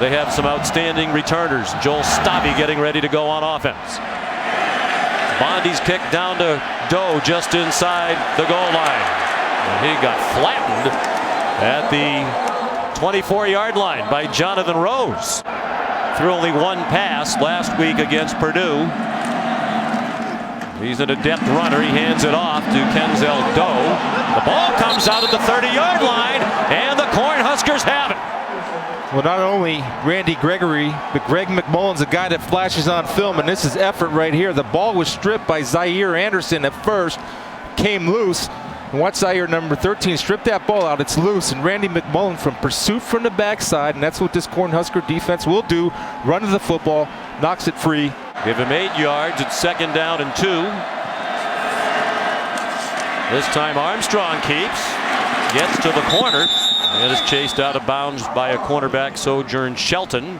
They have some outstanding returners. Joel Stabby getting ready to go on offense. Bondi's kick down to Doe just inside the goal line. And he got flattened at the 24-yard line by Jonathan Rose. Threw only one pass last week against Purdue. He's an adept runner. He hands it off to Kenzel Doe. The ball comes out at the 30-yard line, and the Cornhuskers have it. Well, not only Randy Gregory, but Greg McMullen's a guy that flashes on film, and this is effort right here. The ball was stripped by Zaire Anderson at first, came loose. And watch Zaire number 13 strip that ball out. It's loose, and Randy McMullen from pursuit from the backside, and that's what this Cornhusker defense will do. Run to the football, knocks it free. Give him 8 yards. It's 2nd down and 2. This time Armstrong gets to the corner and is chased out of bounds by a cornerback, Sojourn Shelton.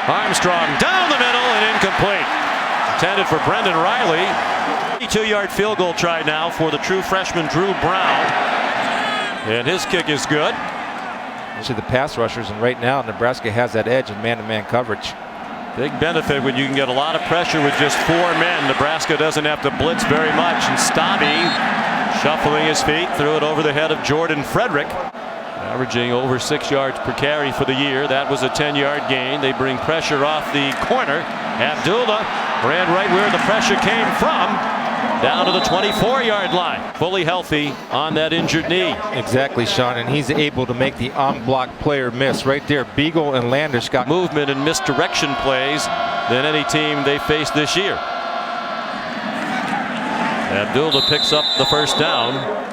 Armstrong down the middle and incomplete. Intended for Brendan Riley. 22-yard field goal try now for the true freshman Drew Brown. And his kick is good. To the pass rushers, and right now Nebraska has that edge in man-to-man coverage. Big benefit when you can get a lot of pressure with just 4 men. Nebraska doesn't have to blitz very much, and Stabby shuffling his feet threw it over the head of Jordan Frederick, averaging over 6 yards per carry for the year. That was a 10-yard gain. They bring pressure off the corner. Abdullah ran right where the pressure came from, down to the 24-yard line. Fully healthy on that injured knee. Exactly, Sean, and he's able to make the on-block player miss. Right there, Beagle and Landish got movement and misdirection plays than any team they faced this year. Abdullah picks up the first down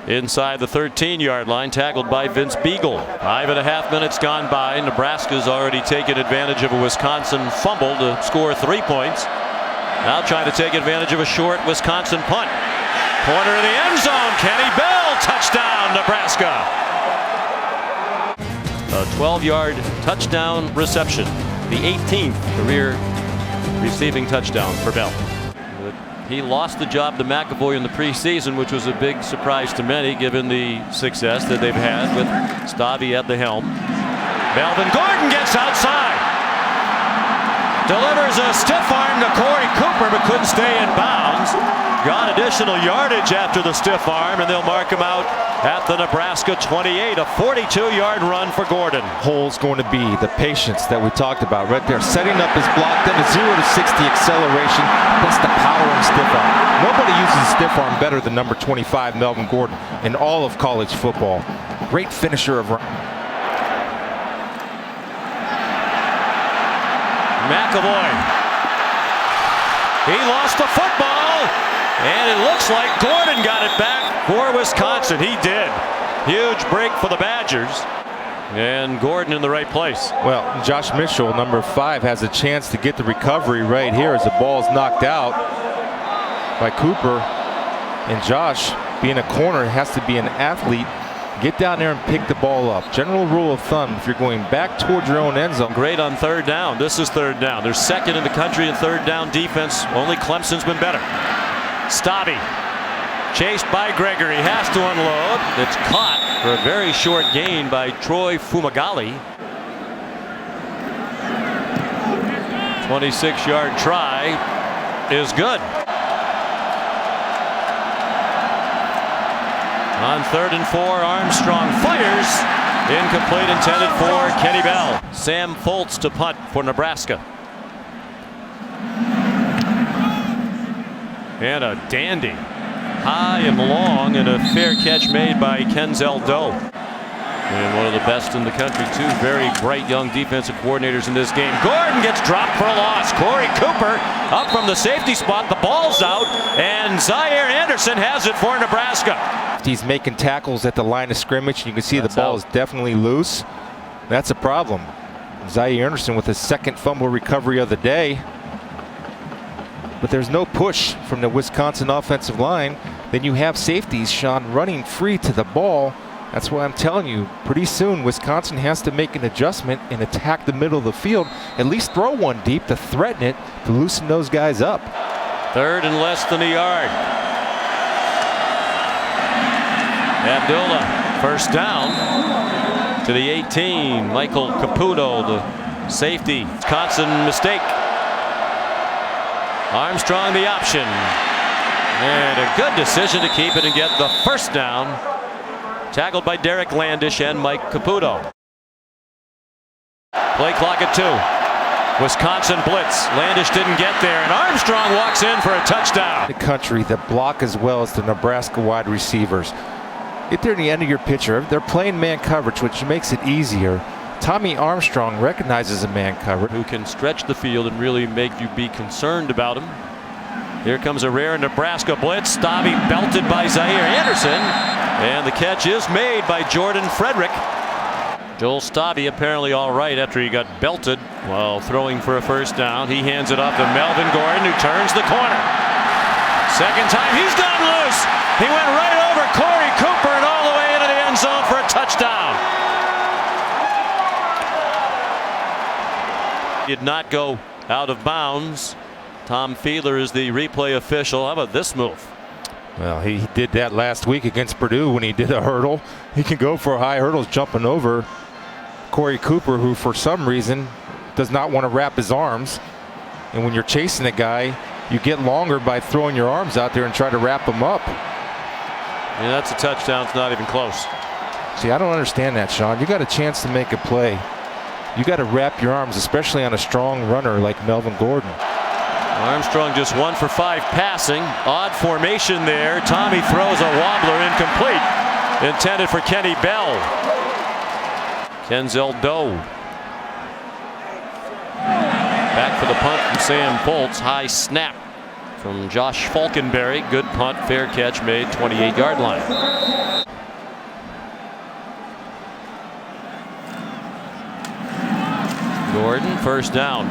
inside the 13-yard line, tackled by Vince Beagle. 5.5 minutes gone by. Nebraska's already taken advantage of a Wisconsin fumble to score 3 points. Now trying to take advantage of a short Wisconsin punt. Corner of the end zone. Kenny Bell. Touchdown, Nebraska. A 12-yard touchdown reception. The 18th career receiving touchdown for Bell. He lost the job to McAvoy in the preseason, which was a big surprise to many given the success that they've had with Stabby at the helm. Melvin Gordon gets outside. Delivers a stiff arm to Corey Cooper, but couldn't stay in bounds. Got additional yardage after the stiff arm, and they'll mark him out at the Nebraska 28. A 42-yard run for Gordon. Hole's going to be the patience that we talked about right there. Setting up his block, then a 0 to 60 acceleration. That's the power in stiff arm. Nobody uses stiff arm better than number 25, Melvin Gordon, in all of college football. Great finisher of McAvoy. He lost the football, and it looks like Gordon got it back for Wisconsin. He did. Huge break for the Badgers, and Gordon in the right place. Well, Josh Mitchell, number 5, has a chance to get the recovery right here as the ball is knocked out by Cooper. And Josh, being a corner, has to be an athlete. Get down there and pick the ball up. General rule of thumb, if you're going back towards your own end zone. Great on 3rd down. This is 3rd down. They're 2nd in the country in 3rd down defense. Only Clemson's been better. Stabby chased by Gregory. Has to unload. It's caught for a very short gain by Troy Fumagalli. 26-yard try is good. On 3rd and 4, Armstrong fires. Incomplete, intended for Kenny Bell. Sam Foltz to punt for Nebraska. And a dandy. High and long, and a fair catch made by Kenzel Doe. And one of the best in the country, 2 very bright young defensive coordinators in this game. Gordon gets dropped for a loss. Corey Cooper up from the safety spot. The ball's out, and Zaire Anderson has it for Nebraska. He's making tackles at the line of scrimmage. You can see the ball is definitely loose. That's a problem. Zaire Anderson with his 2nd fumble recovery of the day. But there's no push from the Wisconsin offensive line. Then you have safeties, Sean, running free to the ball. That's why I'm telling you, pretty soon Wisconsin has to make an adjustment and attack the middle of the field. At least throw one deep to threaten it, to loosen those guys up. 3rd and less than a yard. Abdullah First down to the 18. Michael Caputo, the safety. Wisconsin mistake. Armstrong the option. And a good decision to keep it and get the first down. Tackled by Derek Landish and Mike Caputo. Play clock at 2. Wisconsin blitz. Landish didn't get there, and Armstrong walks in for a touchdown. The country that block as well as the Nebraska wide receivers. Get there in the end of your picture. They're playing man coverage, which makes it easier. Tommy Armstrong recognizes a man coverage. Who can stretch the field and really make you be concerned about him. Here comes a rare Nebraska blitz. Stabby belted by Zaire Anderson. And the catch is made by Jordan Frederick. Joel Stabby apparently all right after he got belted while throwing for a first down. He hands it off to Melvin Gordon, who turns the corner. Second time he's gone loose. He went right over Corey Cooper and all the way into the end zone for a touchdown. Did not go out of bounds. Tom Fiedler is the replay official. How about this move? Well, he did that last week against Purdue when he did a hurdle. He can go for high hurdles jumping over Corey Cooper, who for some reason does not want to wrap his arms. And when you're chasing a guy, you get longer by throwing your arms out there and try to wrap him up. Yeah, that's a touchdown. It's not even close. See, I don't understand that, Sean. You got a chance to make a play. You got to wrap your arms, especially on a strong runner like Melvin Gordon. Armstrong just 1 for 5 passing. Odd formation there. Tommy throws a wobbler incomplete. Intended for Kenny Bell. Kenzel Doe. Back for the punt from Sam Foltz. High snap from Josh Falkenberry. Good punt, fair catch made, 28-yard line. Gordon, first down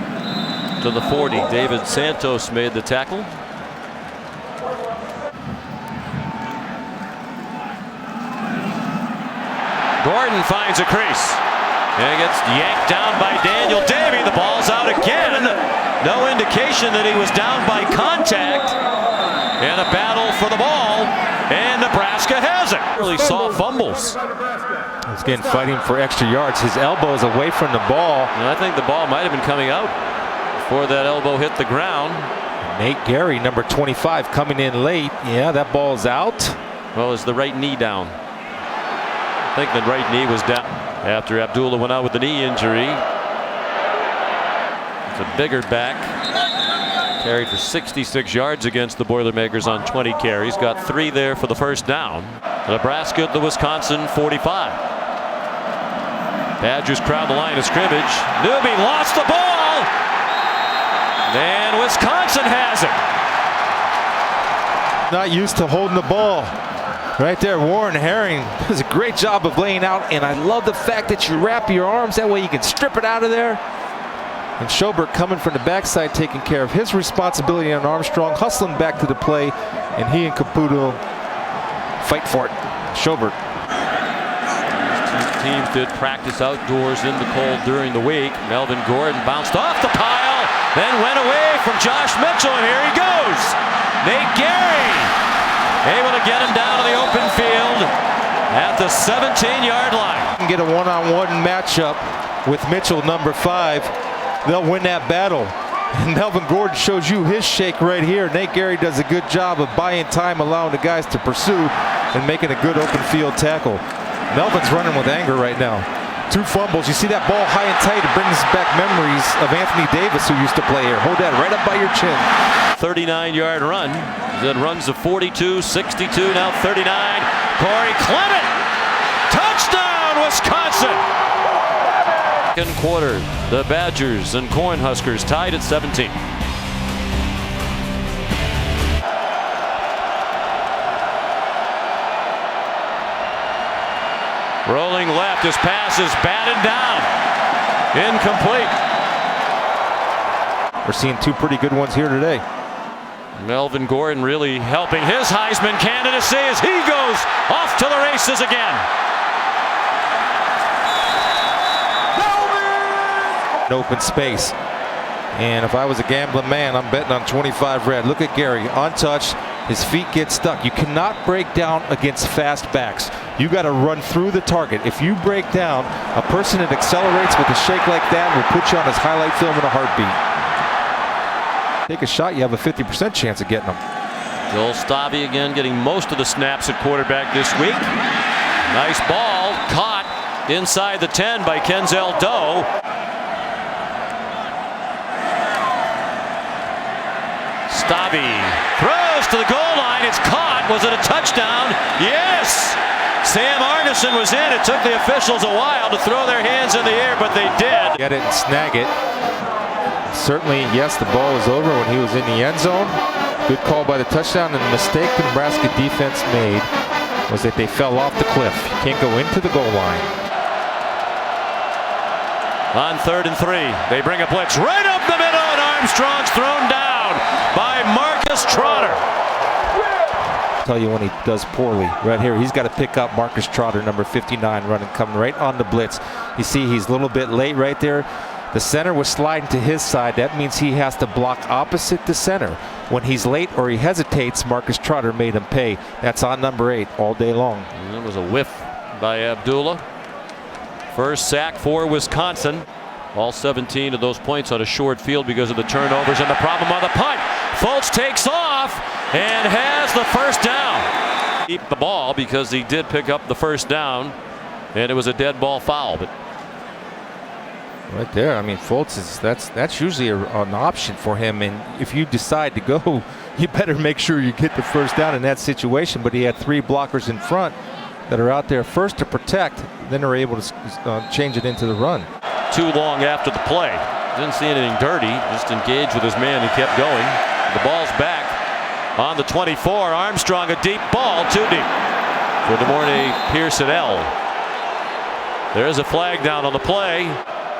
to the 40. David Santos made the tackle. Gordon finds a crease and gets yanked down by Daniel Davey. The ball's out again. No indication that he was down by contact. And a battle for the ball, and Nebraska has it. Really saw fumbles. He's getting fighting for extra yards. His elbow is away from the ball. And I think the ball might have been coming out before that elbow hit the ground. Nate Gary, number 25, coming in late. Yeah, that ball's out. Well, is the right knee down? I think the right knee was down after Abdullah went out with the knee injury. It's a bigger back. Carried for 66 yards against the Boilermakers on 20 carries. Got 3 there for the first down. Nebraska at the Wisconsin 45. Badgers crowd the line of scrimmage. Newby lost the ball. And Wisconsin has it. Not used to holding the ball. Right there, Warren Herring does a great job of laying out, and I love the fact that you wrap your arms. That way you can strip it out of there. And Schobert coming from the backside, taking care of his responsibility on Armstrong, hustling back to the play, and he and Caputo fight for it. Schobert. These teams did practice outdoors in the cold during the week. Melvin Gordon bounced off the pile, then went away from Josh Mitchell, and here he goes. Nate Gary able to get him down to the open field at the 17-yard line. Get a one-on-one matchup with Mitchell, number 5. They'll win that battle. And Melvin Gordon shows you his shake right here. Nate Gary does a good job of buying time, allowing the guys to pursue and making a good open field tackle. Melvin's running with anger right now. 2 fumbles. You see that ball high and tight. It brings back memories of Anthony Davis, who used to play here. Hold that right up by your chin. 39-yard run. Then runs to 42, 62, now 39. Corey Clement. Touchdown, Wisconsin. Second quarter, the Badgers and Cornhuskers tied at 17. Rolling left, his pass is batted down. Incomplete. We're seeing 2 pretty good ones here today. Melvin Gordon really helping his Heisman candidacy as he goes off to the races again. Open space. And if I was a gambling man, I'm betting on 25 red. Look at Gary, untouched, His feet get stuck. You cannot break down against fast backs. You got to run through the target. If you break down, a person that accelerates with a shake like that will put you on his highlight film in a heartbeat. Take a shot, you have a 50% chance of getting him. Joel Stabby again getting most of the snaps at quarterback this week. Nice ball, caught inside the 10 by Kenzel Doe. Stabby throws to the goal line. It's caught. Was it a touchdown? Yes! Sam Arneson was in. It took the officials a while to throw their hands in the air, but they did. Get it and snag it. Certainly, yes, the ball was over when he was in the end zone. Good call by the touchdown, and the mistake the Nebraska defense made was that they fell off the cliff. You can't go into the goal line. On 3rd and 3, they bring a blitz right up the middle, and Armstrong's thrown down by Marcus Trotter. Tell you when he does poorly. Right here, he's got to pick up Marcus Trotter, number 59, running, coming right on the blitz. You see he's a little bit late right there. The center was sliding to his side. That means he has to block opposite the center. When he's late or he hesitates, Marcus Trotter made him pay. That's on number 8 all day long. And that was a whiff by Abdullah. First sack for Wisconsin. All 17 of those points on a short field because of the turnovers and the problem on the punt. Fultz takes off and has the first down. Keep the ball because he did pick up the first down, and it was a dead ball foul. But right there, I mean, Fultz is that's usually an option for him, and if you decide to go, you better make sure you get the first down in that situation. But he had 3 blockers in front that are out there first to protect, then are able to change it into the run. Too long after the play. Didn't see anything dirty, just engaged with his man. He kept going. The ball's back on the 24. Armstrong, a deep ball, too deep for DeMornay Pearson-L. There's a flag down on the play.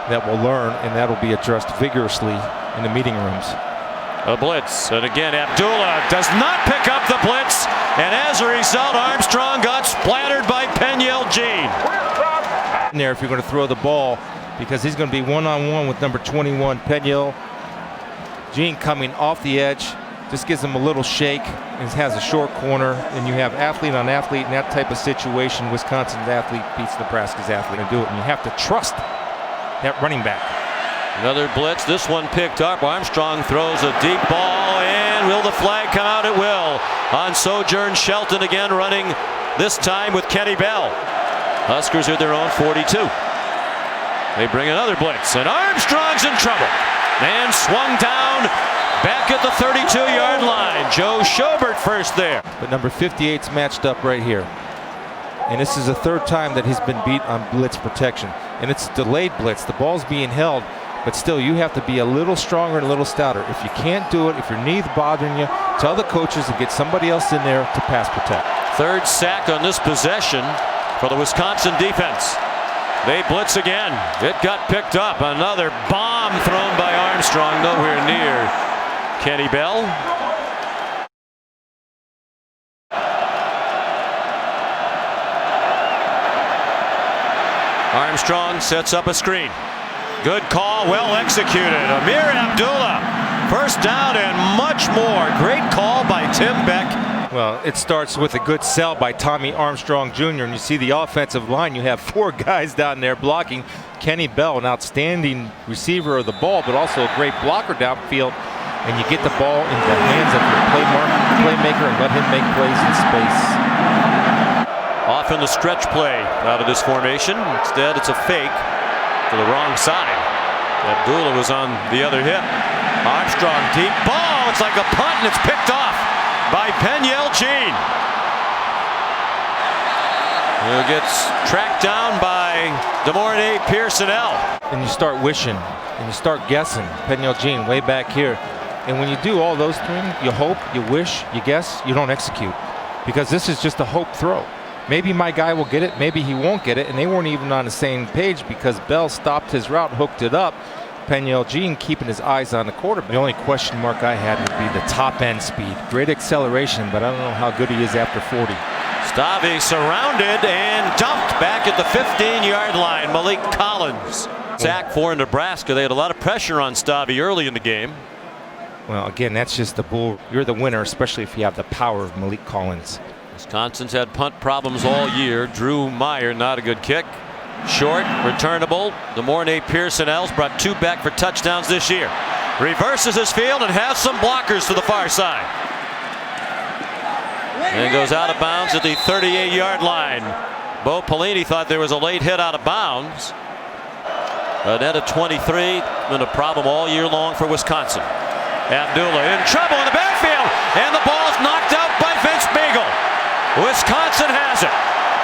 That will learn, and that'll be addressed vigorously in the meeting rooms. A blitz, and again Abdullah does not pick up the blitz, and as a result Armstrong got splattered by Peniel Jean. In there if you're going to throw the ball, because he's going to be one-on-one with number 21 Peniel Jean coming off the edge. Just gives him a little shake and has a short corner, and you have athlete on athlete in that type of situation. Wisconsin's athlete beats Nebraska's athlete and do it, and you have to trust that running back. Another blitz, this one picked up. Armstrong throws a deep ball, and will the flag come out? It will. On Sojourn Shelton again running, this time with Kenny Bell. Huskers are their own 42. They bring another blitz, and Armstrong's in trouble. And swung down back at the 32-yard line. Joe Schobert first there. But number 58's matched up right here. And this is the 3rd time that he's been beat on blitz protection. And it's delayed blitz. The ball's being held, but still you have to be a little stronger and a little stouter. If you can't do it, if your knee's bothering you, tell the coaches to get somebody else in there to pass protect. 3rd sack on this possession for the Wisconsin defense. They blitz again. It got picked up. Another bomb thrown by Armstrong, nowhere near Kenny Bell. Armstrong sets up a screen. Good call, well executed. Amir Abdullah, first down and much more. Great call by Tim Beck. Well, it starts with a good sell by Tommy Armstrong Jr. And you see the offensive line. You have 4 guys down there blocking. Kenny Bell, an outstanding receiver of the ball, but also a great blocker downfield. And you get the ball into the hands of your playmaker and let him make plays in space. Off in the stretch play out of this formation. Instead, it's a fake to the wrong side. Abdullah was on the other hip. Armstrong, deep ball. It's like a punt, and it's picked off by Peniel Jean. Who gets tracked down by DeMornay Pearson-L. And you start wishing, and you start guessing. Peniel Jean way back here. And when you do all those things, you hope, you wish, you guess, you don't execute. Because this is just a hope throw. Maybe my guy will get it, maybe he won't get it, and they weren't even on the same page because Bell stopped his route, hooked it up. Peniel Jean keeping his eyes on the quarterback. The only question mark I had would be the top end speed. Great acceleration, but I don't know how good he is after 40. Stabby surrounded and dumped back at the 15-yard line. Malik Collins. Sack for Nebraska. They had a lot of pressure on Stabby early in the game. Well, again, that's just the bull. You're the winner, especially if you have the power of Malik Collins. Wisconsin's had punt problems all year. Drew Meyer, not a good kick. Short, returnable. The Mornay Pearson-Els brought 2 back for touchdowns this year. Reverses his field and has some blockers to the far side. And goes out of bounds at the 38-yard line. Bo Pelini thought there was a late hit out of bounds. A net of 23, been a problem all year long for Wisconsin. Abdullah in trouble in the backfield, and the ball's knocked out by Vince Beagle. Wisconsin has it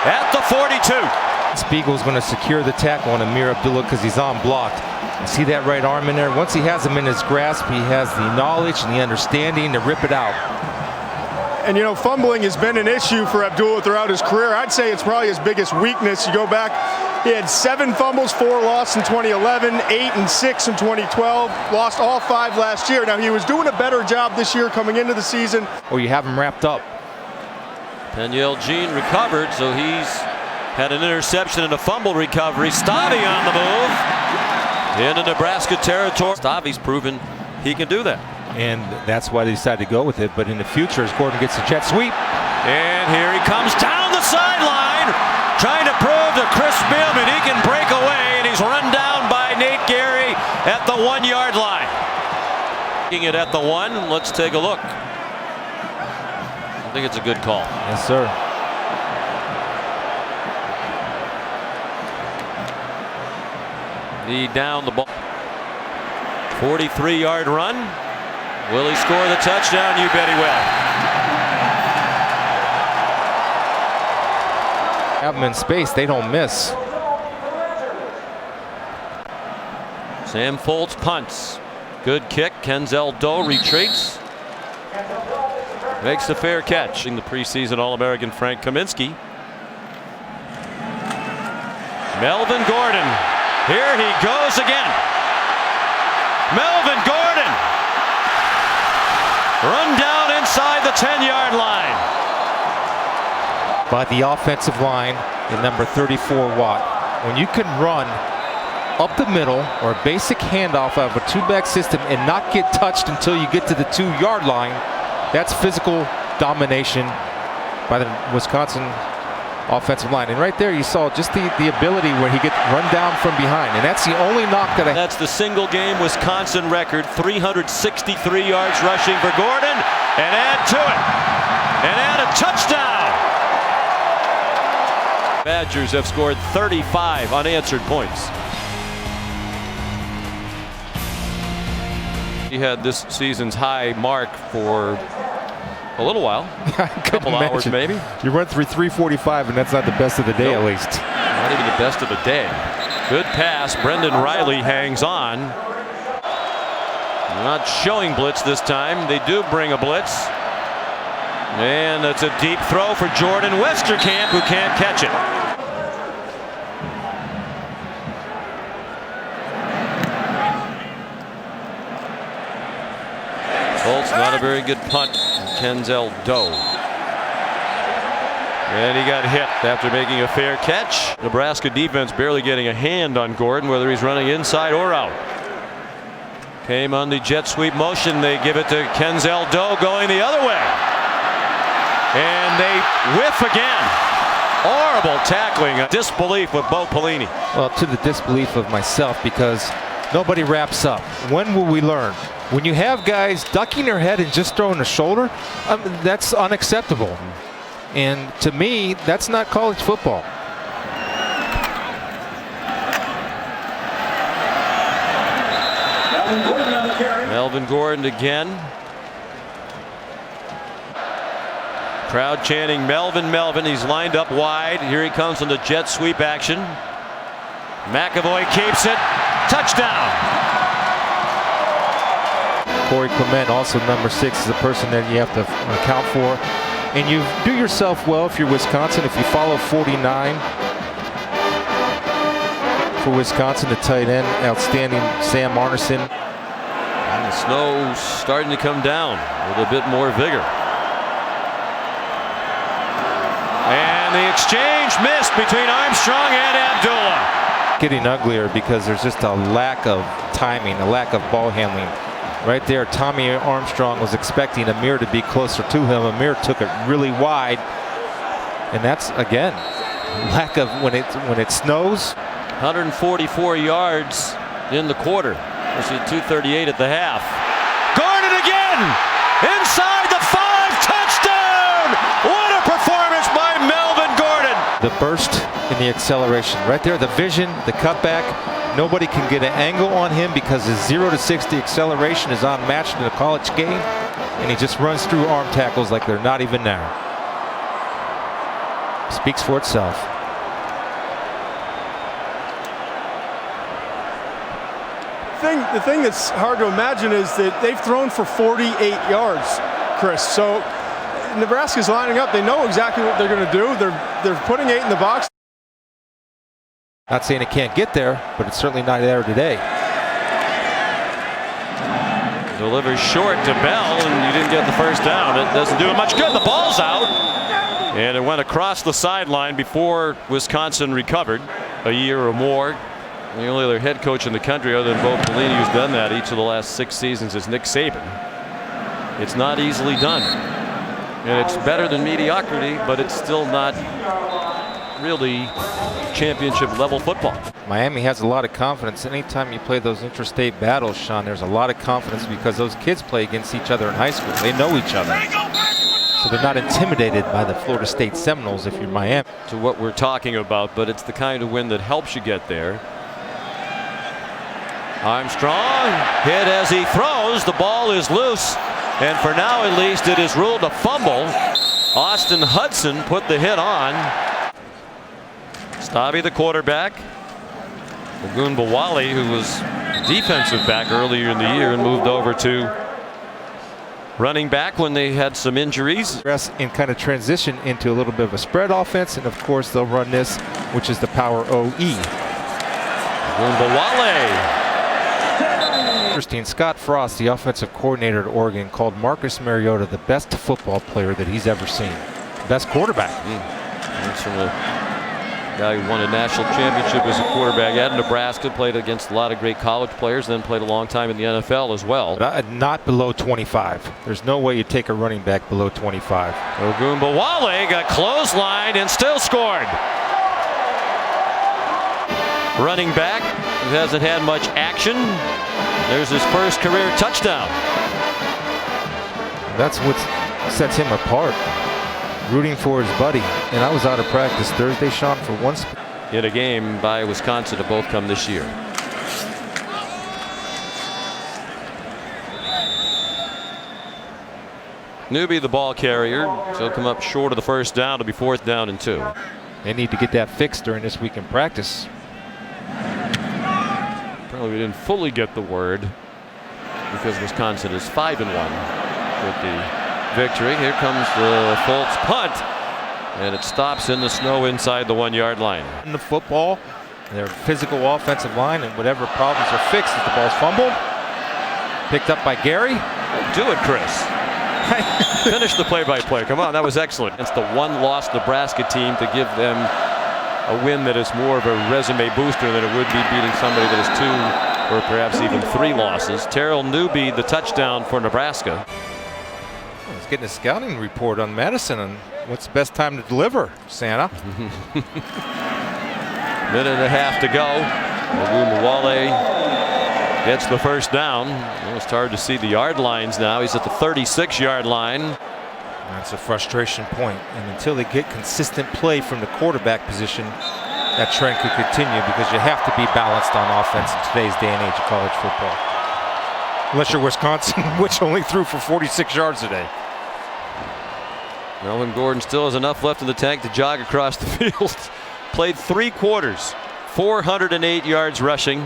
at the 42. Spiegel's going to secure the tackle on Amir Abdullah because he's unblocked. You see that right arm in there? Once he has him in his grasp, he has the knowledge and the understanding to rip it out. And you know, fumbling has been an issue for Abdullah throughout his career. I'd say it's probably his biggest weakness. You go back, he had 7 fumbles, 4 lost in 2011, 8 and 6 in 2012, lost all 5 last year. Now he was doing a better job this year coming into the season. Or you have him wrapped up. Peniel Jean recovered, so he's had an interception and a fumble recovery. Stavi on the move into Nebraska territory. Stavi's proven he can do that. And that's why they decided to go with it. But in the future, as Gordon gets a jet sweep. And here he comes down the sideline, trying to prove to Chris Millman he can break away. And he's run down by Nate Gary at the 1-yard line. Taking it at the 1. Let's take a look. I think it's a good call. Yes, sir. The down the ball. 43-yard run. Will he score the touchdown? You bet he will. Have them in space, they don't miss. Sam Foltz punts. Good kick. Kenzel Doe retreats. Makes the fair catch. In the preseason All-American Frank Kaminsky. Melvin Gordon. Here he goes again. Melvin Gordon. Run down inside the 10-yard line. By the offensive line, the number 34 Watt. When you can run up the middle or a basic handoff of a 2-back system and not get touched until you get to the 2-yard line, that's physical domination by the Wisconsin offensive line. And right there you saw just the ability where he gets run down from behind. And that's the only knock that That's the single game Wisconsin record. 363 yards rushing for Gordon. And add to it. And add a touchdown. Badgers have scored 35 unanswered points. He had this season's high mark for a little while. A couple hours maybe. You run through 3:45 and that's not the best of the day. Nope. At least. Not even the best of the day. Good pass. Brendan Riley hangs on. Not showing blitz this time. They do bring a blitz. And it's a deep throw for Jordan Westerkamp, who can't catch it. Foltz, not a very good punt. Kenzel Doe. And he got hit after making a fair catch. Nebraska defense barely getting a hand on Gordon, whether he's running inside or out. Came on the jet sweep motion. They give it to Kenzel Doe going the other way. And they whiff again. Horrible tackling. Disbelief with Bo Pelini. Well, to the disbelief of myself, because nobody wraps up. When will we learn? When you have guys ducking their head and just throwing the shoulder, that's unacceptable. And to me, that's not college football. Melvin Gordon again. Crowd chanting Melvin, Melvin. He's lined up wide. Here he comes on the jet sweep action. McAvoy keeps it. Touchdown. Corey Clement, also number 6, is a person that you have to account for. And you do yourself well if you're Wisconsin, if you follow 49 for Wisconsin, the tight end, outstanding Sam Arneson. And the snow's starting to come down with a bit more vigor. And the exchange missed between Armstrong and Abdullah. Getting uglier because there's just a lack of timing, a lack of ball handling. Right there, Tommy Armstrong was expecting Amir to be closer to him. Amir took it really wide. And that's, again, lack of when it snows. 144 yards in the quarter. This is 238 at the half. Gordon again! Inside the 5, touchdown! What a performance by Melvin Gordon! The burst in the acceleration. Right there, the vision, the cutback. Nobody can get an angle on him because his 0 to 60 acceleration is unmatched in a college game. And he just runs through arm tackles like they're not even there. Speaks for itself. The thing that's hard to imagine is that they've thrown for 48 yards, Chris. So Nebraska's lining up. They know exactly what they're going to do. They're putting 8 in the box. Not saying it can't get there, but it's certainly not there today. Delivers short to Bell, and you didn't get the first down. It doesn't do it much good. The ball's out, and it went across the sideline before Wisconsin recovered. A year or more. The only other head coach in the country other than Bo Pelini who's done that each of the last 6 seasons is Nick Saban. It's not easily done, and it's better than mediocrity, but it's still not really championship level football. Miami has a lot of confidence. Anytime you play those interstate battles, Sean, there's a lot of confidence because those kids play against each other in high school. They know each other. So they're not intimidated by the Florida State Seminoles if you're Miami. To what we're talking about, but it's the kind of win that helps you get there. Armstrong hit as he throws. The ball is loose, and for now at least it is ruled a fumble. Austin Hudson put the hit on. Stabby, the quarterback. Ogunbowale, who was defensive back earlier in the year and moved over to running back when they had some injuries. And kind of transition into a little bit of a spread offense, and of course they'll run this, which is the power OE. Ogunbowale. Interesting. Scott Frost, the offensive coordinator at Oregon, called Marcus Mariota the best football player that he's ever seen. Best quarterback. That's from a guy who won a national championship as a quarterback at Nebraska, played against a lot of great college players, then played a long time in the NFL as well. But not below 25. There's no way you take a running back below 25. Ogunbowale got clotheslined and still scored. Running back who hasn't had much action. There's his first career touchdown. That's what sets him apart. Rooting for his buddy. And I was out of practice Thursday, Sean, for once. In a game by Wisconsin to both come this year. Newby, the ball carrier. He'll come up short of the first down to be 4th down and 2. They need to get that fixed during this week in practice. Apparently we didn't fully get the word because Wisconsin is 5-1 with the victory. Here comes the Fultz punt, and it stops in the snow inside the 1-yard line. In the football, their physical offensive line, and whatever problems are fixed as the ball's fumbled. Picked up by Gary. Do it, Chris. Finish the play-by-play. Come on, that was excellent. It's the one-loss Nebraska team to give them a win that is more of a resume booster than it would be beating somebody that has 2 or perhaps even 3 losses. Terrell Newby, the touchdown for Nebraska. He's getting a scouting report on Madison and what's the best time to deliver, Santa. Minute and a half to go. Ogunbowale gets the first down. It's hard to see the yard lines now. He's at the 36-yard line. That's a frustration point. And until they get consistent play from the quarterback position, that trend could continue because you have to be balanced on offense in today's day and age of college football. Unless you're Wisconsin, which only threw for 46 yards today. Melvin Gordon still has enough left in the tank to jog across the field. Played 3 quarters, 408 yards rushing,